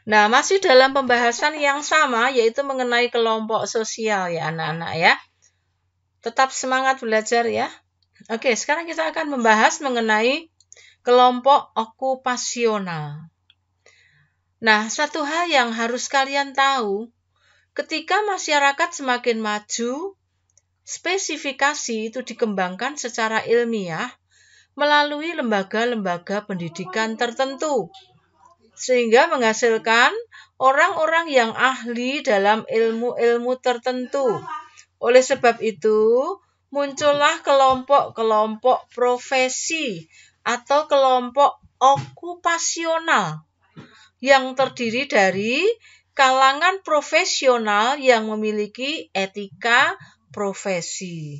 Nah, masih dalam pembahasan yang sama, yaitu mengenai kelompok sosial ya anak-anak ya. Tetap semangat belajar ya. Oke, sekarang kita akan membahas mengenai kelompok okupasional. Nah, satu hal yang harus kalian tahu, ketika masyarakat semakin maju, spesifikasi itu dikembangkan secara ilmiah melalui lembaga-lembaga pendidikan tertentu, sehingga menghasilkan orang-orang yang ahli dalam ilmu-ilmu tertentu. Oleh sebab itu, muncullah kelompok-kelompok profesi atau kelompok okupasional yang terdiri dari kalangan profesional yang memiliki etika profesi.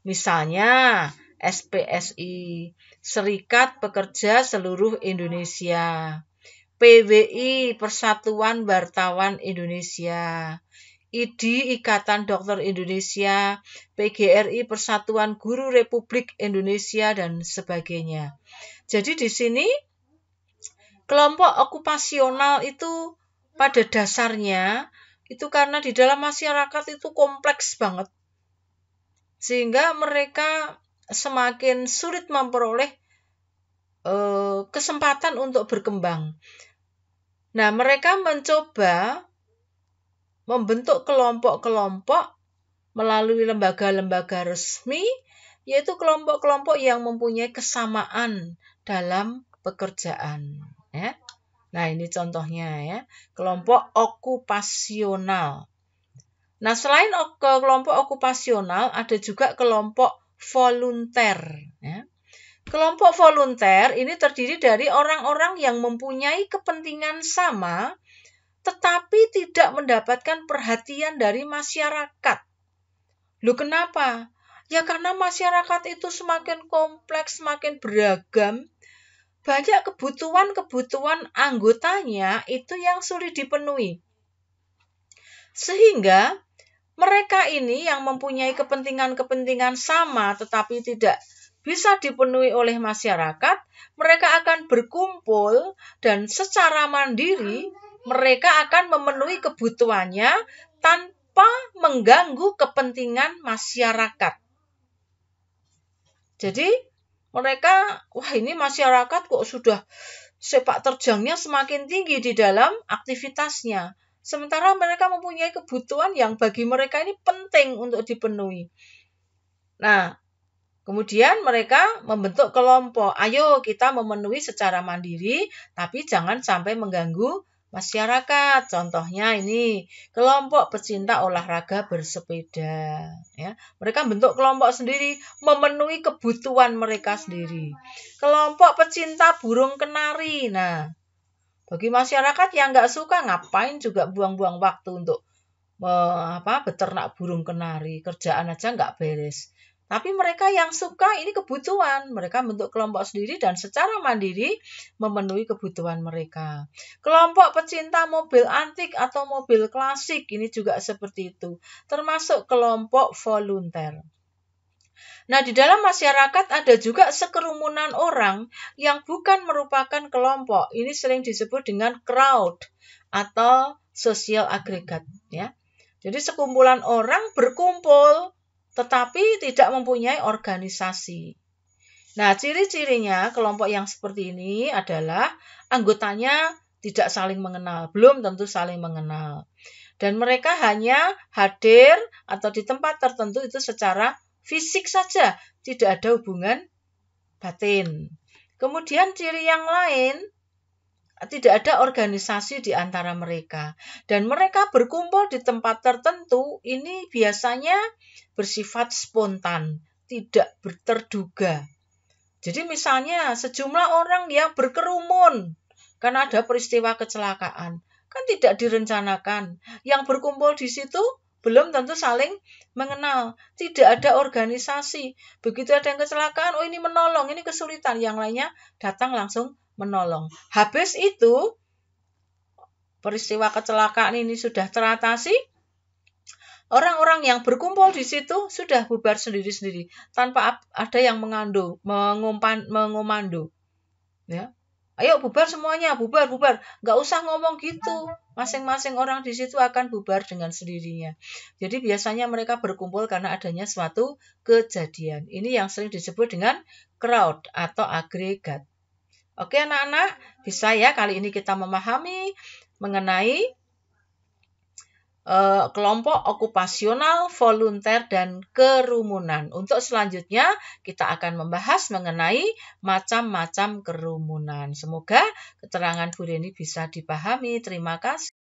Misalnya, SPSI, Serikat Pekerja Seluruh Indonesia, PWI, Persatuan Wartawan Indonesia, IDI, Ikatan Dokter Indonesia, PGRI, Persatuan Guru Republik Indonesia, dan sebagainya. Jadi di sini kelompok okupasional itu pada dasarnya itu karena di dalam masyarakat itu kompleks banget, sehingga mereka semakin sulit memperoleh kesempatan untuk berkembang. Nah, mereka mencoba membentuk kelompok-kelompok melalui lembaga-lembaga resmi, yaitu kelompok-kelompok yang mempunyai kesamaan dalam pekerjaan. Ya. Nah, ini contohnya ya, kelompok okupasional. Nah, selain kelompok okupasional, ada juga kelompok volunteer. Ya. Kelompok volunteer ini terdiri dari orang-orang yang mempunyai kepentingan sama, tetapi tidak mendapatkan perhatian dari masyarakat. Loh, kenapa? Ya karena masyarakat itu semakin kompleks, semakin beragam, banyak kebutuhan-kebutuhan anggotanya itu yang sulit dipenuhi. Sehingga mereka ini yang mempunyai kepentingan-kepentingan sama tetapi tidak bisa dipenuhi oleh masyarakat, mereka akan berkumpul dan secara mandiri mereka akan memenuhi kebutuhannya tanpa mengganggu kepentingan masyarakat. Jadi mereka, wah ini masyarakat kok sudah sepak terjangnya semakin tinggi di dalam aktivitasnya. Sementara mereka mempunyai kebutuhan yang bagi mereka ini penting untuk dipenuhi. Nah, kemudian mereka membentuk kelompok. Ayo kita memenuhi secara mandiri, tapi jangan sampai mengganggu masyarakat. Contohnya ini, kelompok pecinta olahraga bersepeda. Ya, mereka bentuk kelompok sendiri, memenuhi kebutuhan mereka sendiri. Kelompok pecinta burung kenari. Nah, bagi masyarakat yang nggak suka, ngapain juga buang-buang waktu untuk beternak burung kenari. Kerjaan aja nggak beres. Tapi mereka yang suka, ini kebutuhan. Mereka bentuk kelompok sendiri dan secara mandiri memenuhi kebutuhan mereka. Kelompok pecinta mobil antik atau mobil klasik, ini juga seperti itu. Termasuk kelompok volunteer. Nah, di dalam masyarakat ada juga sekerumunan orang yang bukan merupakan kelompok. Ini sering disebut dengan crowd atau sosial agregat. Ya. Jadi sekumpulan orang berkumpul tetapi tidak mempunyai organisasi. Nah, ciri-cirinya kelompok yang seperti ini adalah anggotanya tidak saling mengenal, belum tentu saling mengenal. Dan mereka hanya hadir atau di tempat tertentu itu secara fisik saja, tidak ada hubungan batin. Kemudian ciri yang lain, tidak ada organisasi di antara mereka. Dan mereka berkumpul di tempat tertentu, ini biasanya bersifat spontan, tidak terduga. Jadi misalnya sejumlah orang yang berkerumun karena ada peristiwa kecelakaan, kan tidak direncanakan. Yang berkumpul di situ belum tentu saling mengenal, tidak ada organisasi. Begitu ada yang kecelakaan, oh ini menolong, ini kesulitan, yang lainnya datang langsung menolong. Habis itu peristiwa kecelakaan ini sudah teratasi, orang-orang yang berkumpul di situ sudah bubar sendiri-sendiri tanpa ada yang mengomando. Ya. Ayo bubar semuanya, bubar, bubar. Nggak usah ngomong gitu. Masing-masing orang di situ akan bubar dengan sendirinya. Jadi biasanya mereka berkumpul karena adanya suatu kejadian. Ini yang sering disebut dengan crowd atau agregat. Oke anak-anak, bisa ya kali ini kita memahami mengenai kelompok okupasional, volunteer, dan kerumunan. Untuk selanjutnya, kita akan membahas mengenai macam-macam kerumunan. Semoga keterangan Bu Reni bisa dipahami. Terima kasih.